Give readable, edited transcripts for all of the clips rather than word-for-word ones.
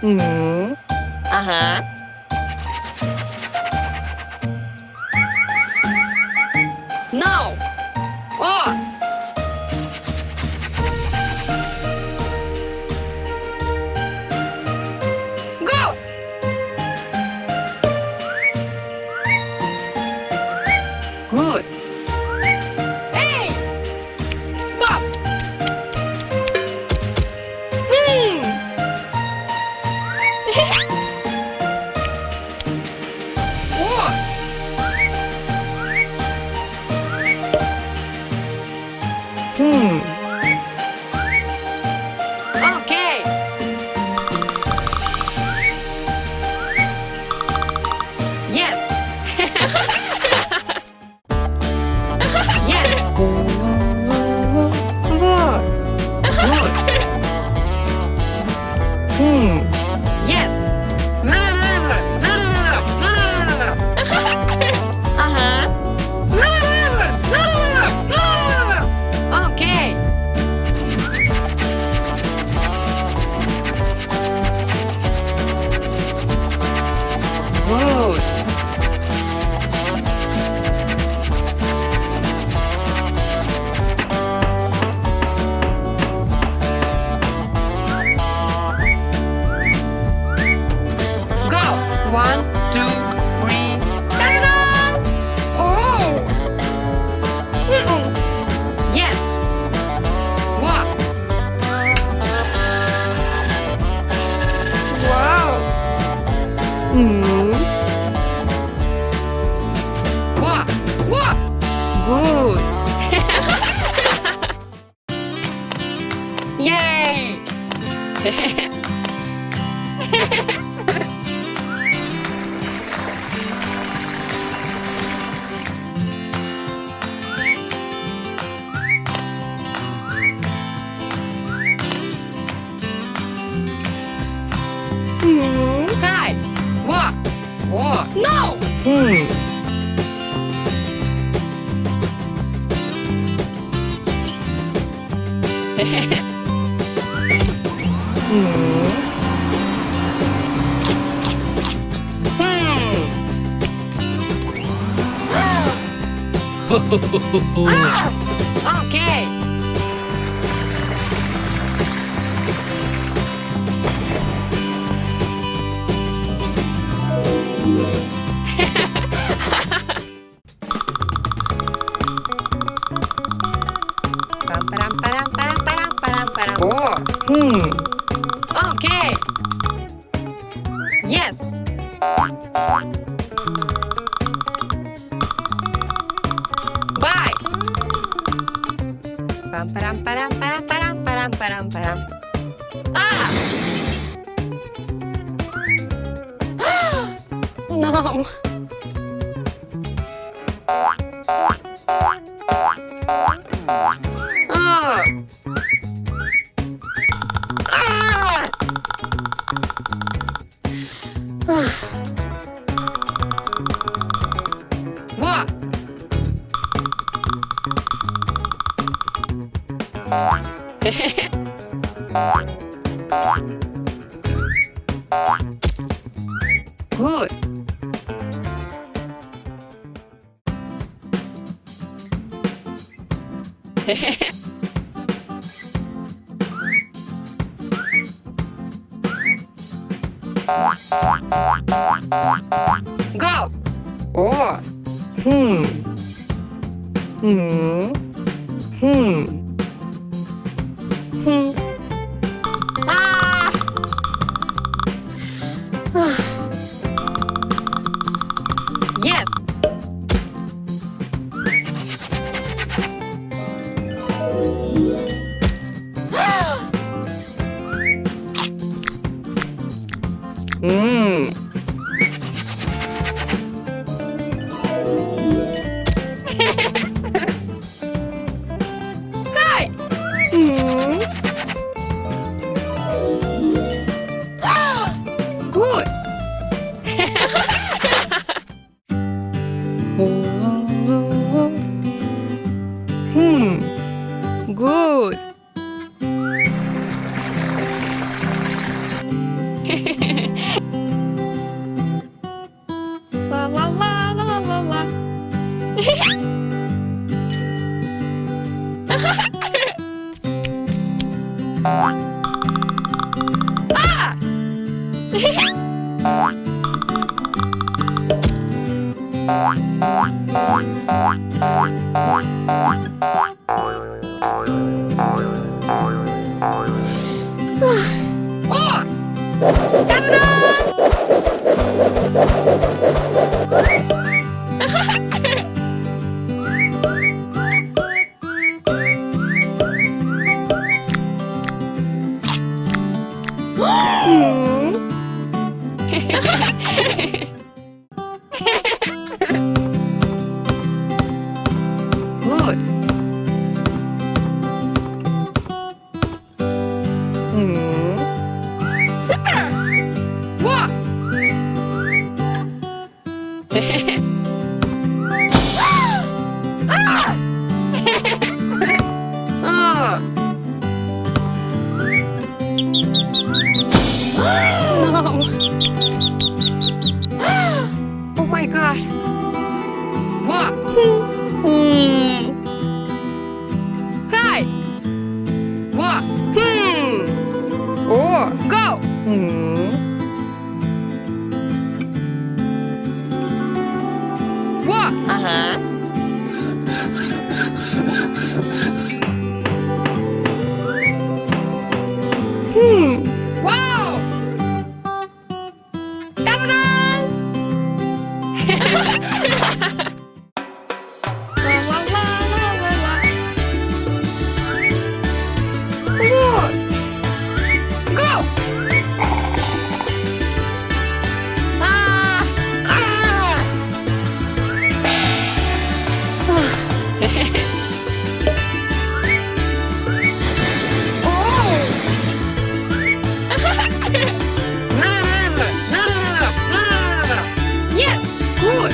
Uh-huh. No! Oh! Go! Good. Hey! Stop! Whoa! Okay. Yes. Yes. Good. Good. Yes. Uh-huh. Okay. Good. Go. 1, 2, 3. Ta-da-da! Oh. Yes. What? Wow. What? What? Good. Yay! Hi. What? What? No. Okay. Oh. Okay. Yes. Bye. Ah! No. Ah! Ah! What? Good. Go. Oh. Ah. Yes. Hi. Good. Good. Good. Super. What? Oh my god. What? Hi. What? Oh, go. What? Uh-huh. Wow. Ta-da-da! La la la la la la. Look. Go. Ah. Ah. Oh. Yes, good.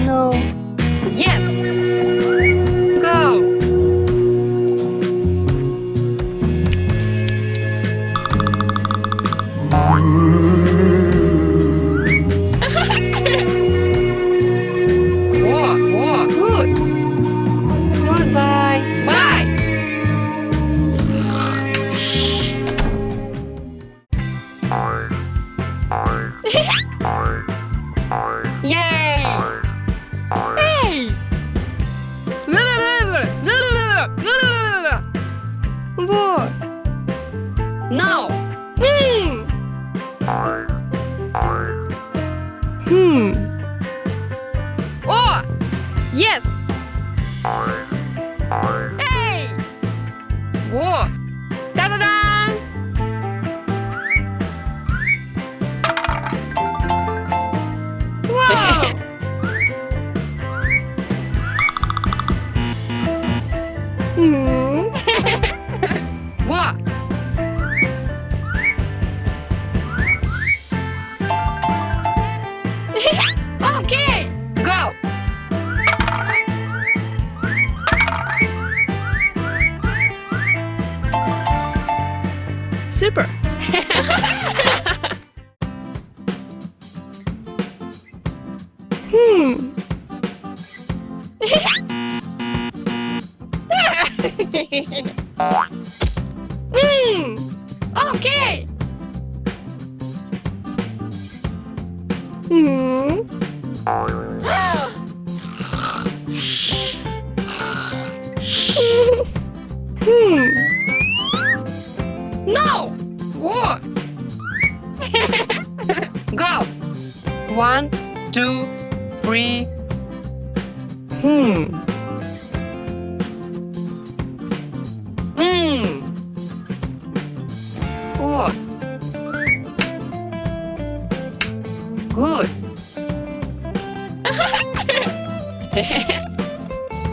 No. Yes. Go. Whoa, good. Goodbye. Bye. Yay! Hey! What? No! Oh! Yes! Hey! Whoa! Da-da-da! Whoa! What? Okay, go. Super. No! What? Go! 1, 2, 3. What? Good.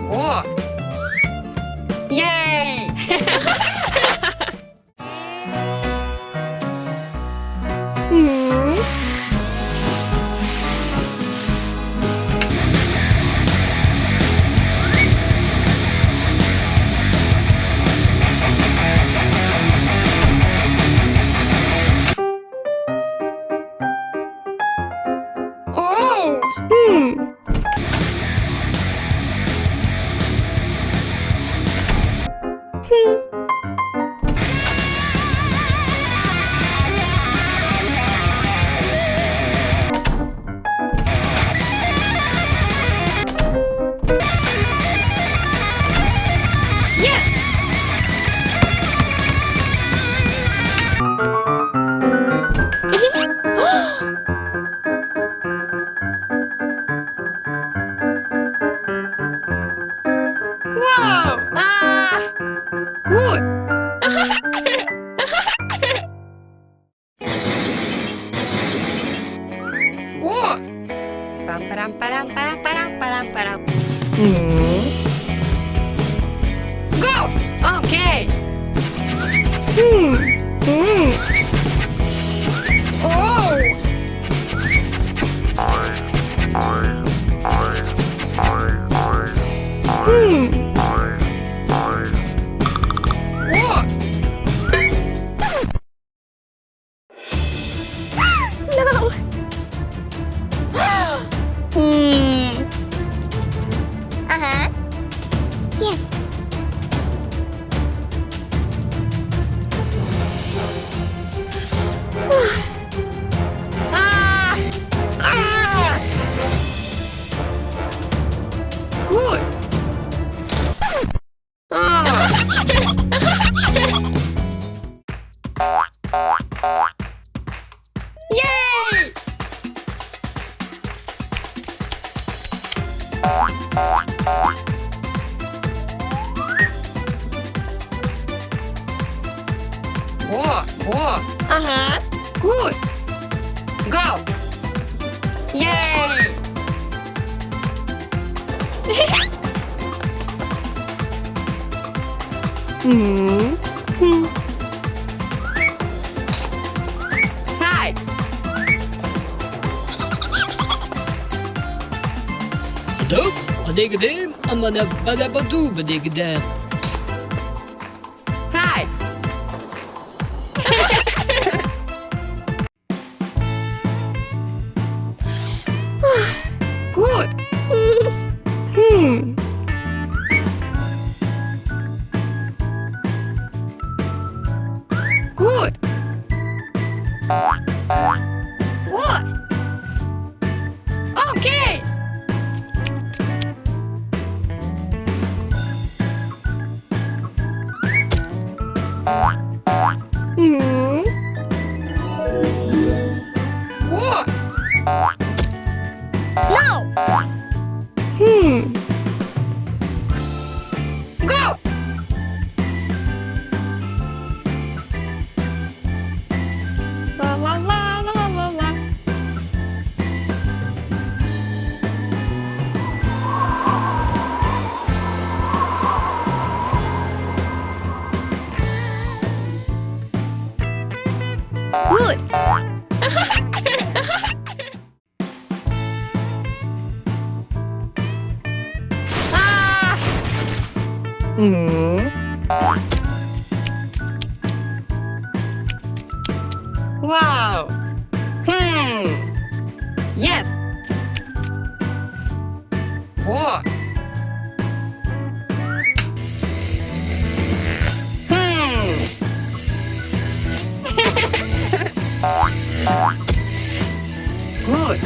What? Yay! Oh! Yes! Wow! Good! What? Pam param param param param param param. Go! Okay! Oh! What? No! Uh-huh. Yes. Ah! Ah! Good! Ah! Yay! What? Uh-huh. Good. Go. Yay! Hi. Doop, badegedem, amana badabadu badegedem. Hi. Good. Good. What? Okay. What? No! Go. La la la la la la. Good. Ah! Wow. Yes. What? Good.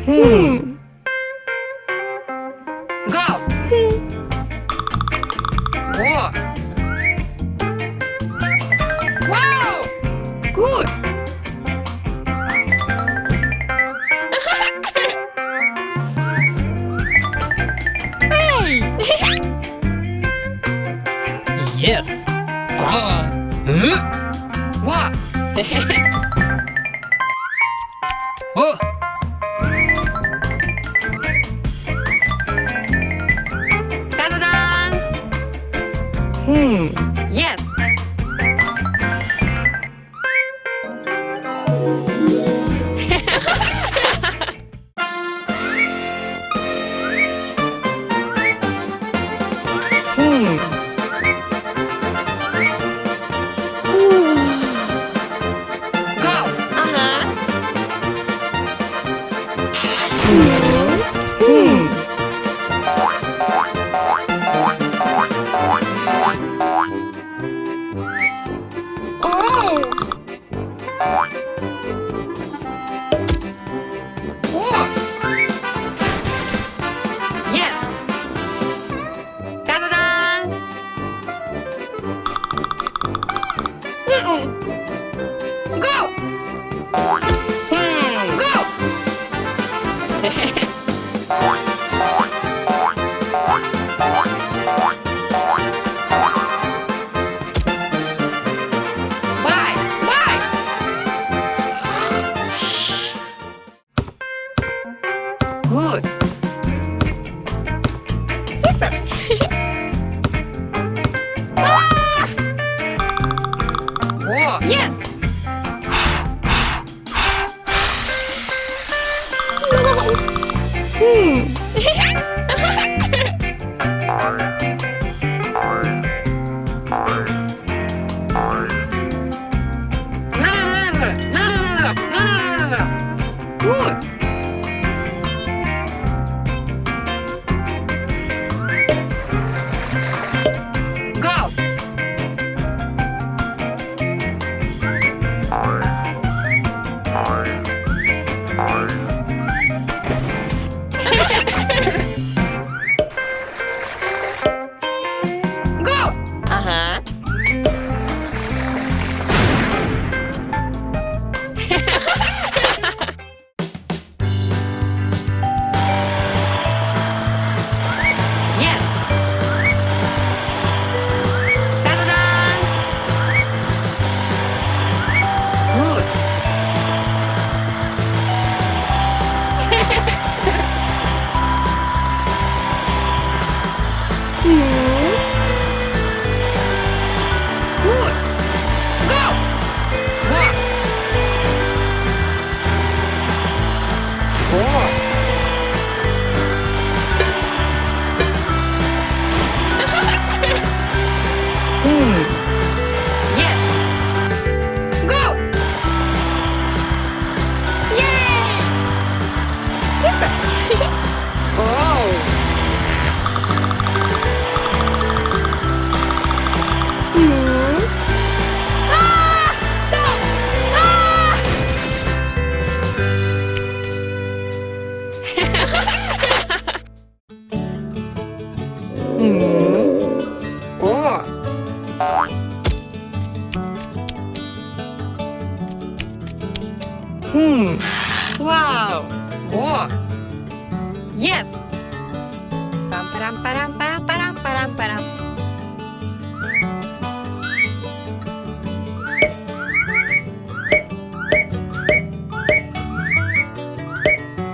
Go. Whoa. Wow. Good. Hey. Yes. Ah. Huh? What? Oh. Ta-da-da! Yes. Go. Uh-huh. Oh. Whoa. Yes. Ta-da-da! Go. Go. Bye. Bye. Good. Super. Ah! Whoa. Yes. Good. Go. Go. Uh-huh. Yes. Ta-da-da! Good. Good. Go. Walk. Whoa. Yes. Go. Yay. Super. Oh. Ah! Stop. Ah! Oh. Wow. Whoa. Yes. Pam param param param param param param.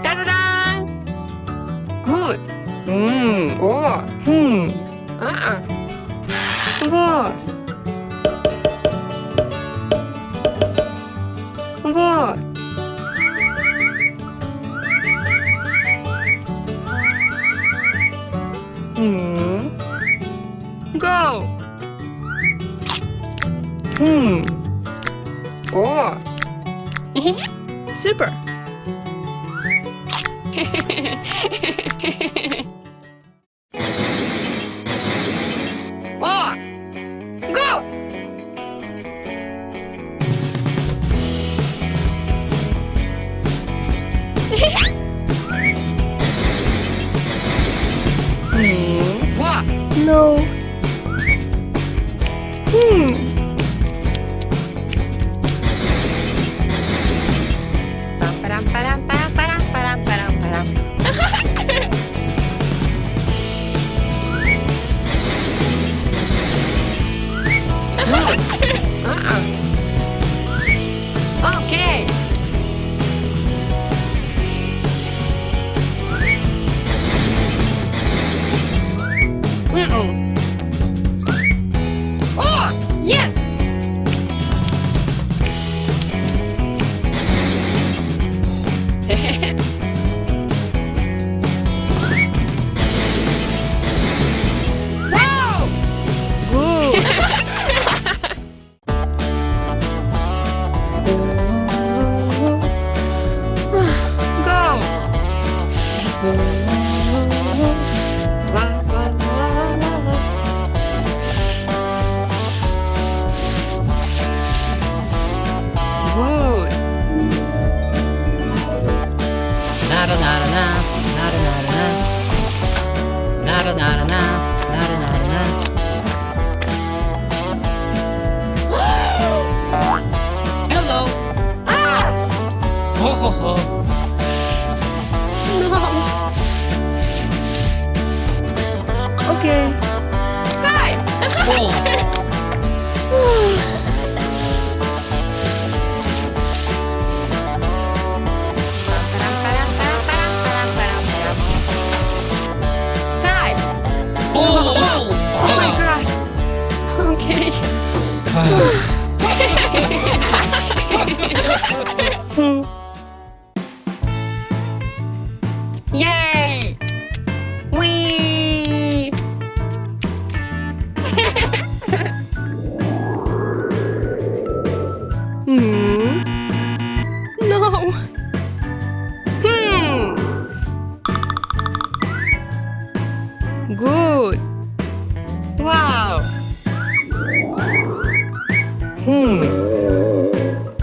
Ta-da-da! Good. Oh. Uh-uh. Whoa. Whoa. Go. Oh. Super. Oh. Go. No. Param, param, param, param, param, param, param. Good. Okay. Oh, yes. Wow. Good. Go. Good. Nada nada na, nada nada na. Nada nada na, nada nada na. Hello. Ah! Ho ho ho. No. Okay. Hi. Oh. Hi. Oh, oh, Oh my God. Okay. Yay! Wee! No. Good. Wow.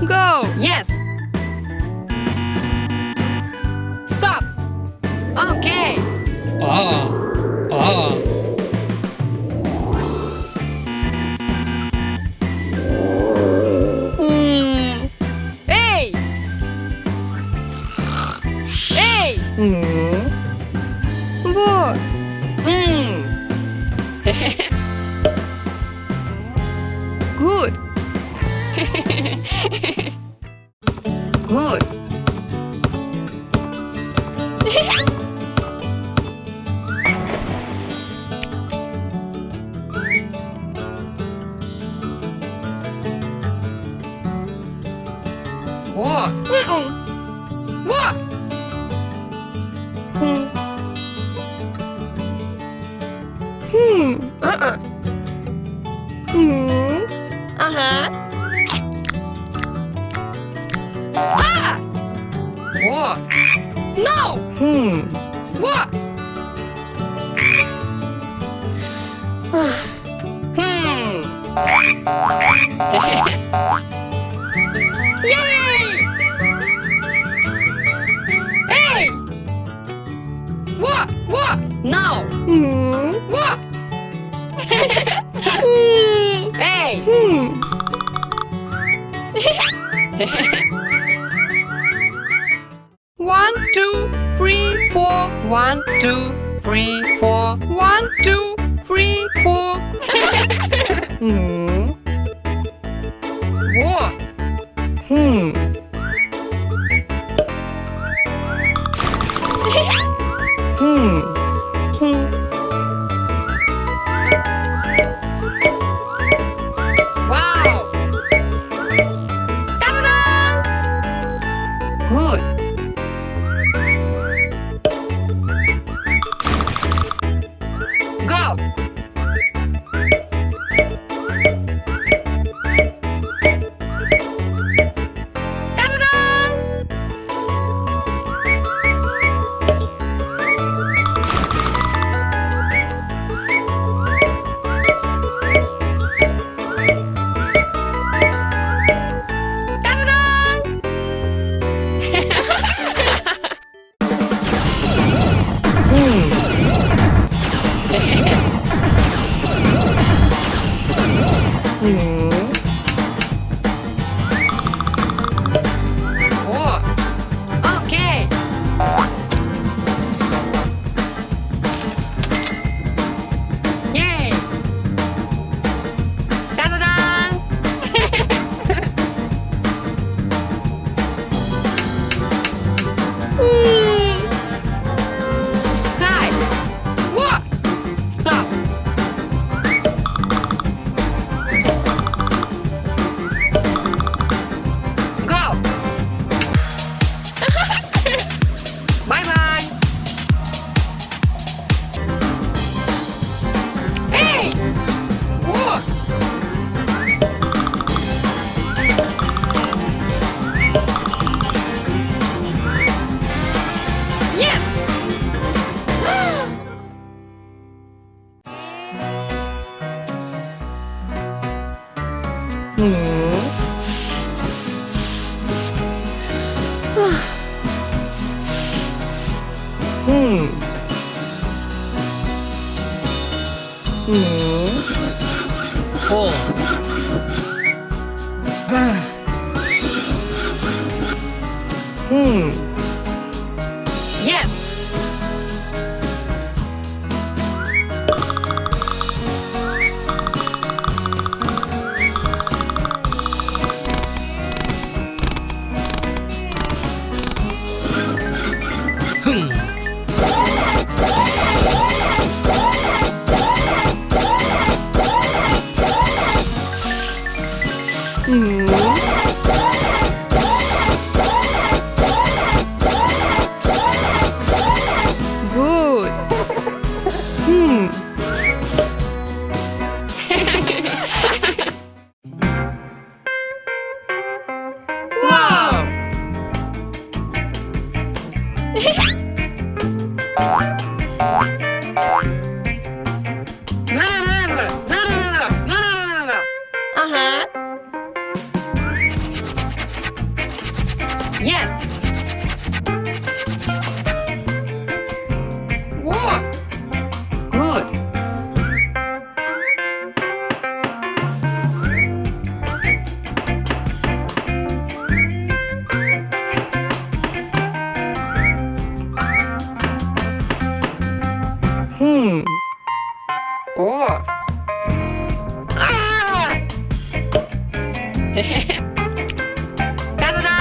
Go. Yes. Stop. Okay. Ah, ah. Hey. Hey. What? Good. Good. What? What? Uh-uh. Uh-huh. Ah! What? No! What? Yay! Hey! What? What? No! What? Hey! 1, 2, 3, 4. 1, 2, 3, 4. 1, 2, 3, 4. What? Wow! Ta-da-da! Good. Go. Ta-da-da! Pull. Yes. Good. Wow. Uh-huh. Yes. Whoa. Good. Oh. Ah. Ta-da-da!